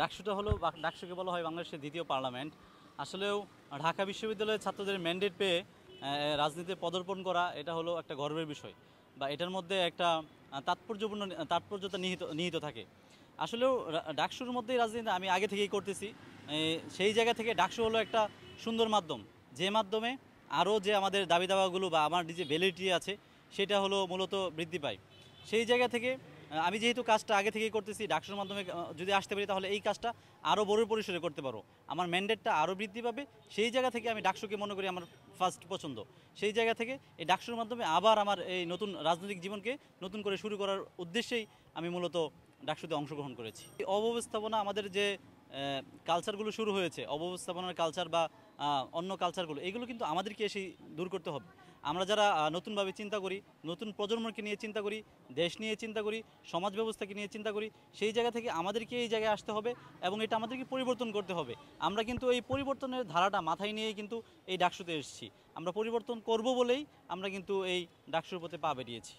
ডাকসুটা হলো ডাকসুকে বলা হয় বাংলাদেশের দ্বিতীয় পার্লামেন্ট। আসলেও ঢাকা বিশ্ববিদ্যালয়ের ছাত্রদের ম্যান্ডেট পেয়ে রাজনীতিতে পদার্পণ করা এটা হলো একটা গর্বের বিষয়, বা এটার মধ্যে একটা তাৎপর্যতা নিহিত নিহিত থাকে। আসলেও ডাকসুর মধ্যেই রাজনীতি আমি আগে থেকেই করতেছি। সেই জায়গা থেকে ডাকসু হলো একটা সুন্দর মাধ্যম, যে মাধ্যমে আরও যে আমাদের দাবি দাওয়াগুলো বা আমার যে ভ্যালিডিটি আছে সেটা হলো মূলত বৃদ্ধি পায়। সেই জায়গা থেকে আমি যেহেতু কাজটা আগে থেকেই করতেছি, ডাকসুর মাধ্যমে যদি আসতে পারি তাহলে এই কাজটা আরও বড় পরিসরে করতে পারো, আমার ম্যান্ডেটটা আরও বৃদ্ধি পাবে। সেই জায়গা থেকে আমি ডাকসুকে মনে করি আমার ফার্স্ট পছন্দ। সেই জায়গা থেকে এই ডাকসুর মাধ্যমে আবার আমার এই নতুন রাজনৈতিক জীবনকে নতুন করে শুরু করার উদ্দেশ্যেই আমি মূলত ডাকসুতে অংশগ্রহণ করেছি। এই অব্যবস্থাপনা আমাদের যে কালচারগুলো শুরু হয়েছে, অব্যবস্থাপনার কালচার বা অন্য কালচারগুলো, এগুলো কিন্তু আমাদেরকে এসে দূর করতে হবে। আমরা যারা নতুনভাবে চিন্তা করি, নতুন প্রজন্মকে নিয়ে চিন্তা করি, দেশ নিয়ে চিন্তা করি, সমাজ ব্যবস্থাকে নিয়ে চিন্তা করি, সেই জায়গা থেকে আমাদেরকে এই জায়গায় আসতে হবে এবং এটা আমাদেরকে পরিবর্তন করতে হবে। আমরা কিন্তু এই পরিবর্তনের ধারাটা মাথায় নিয়েই কিন্তু এই ডাকসুতে এসেছি। আমরা পরিবর্তন করব বলেই আমরা কিন্তু এই ডাকসুর পথে পা বেরিয়েছি।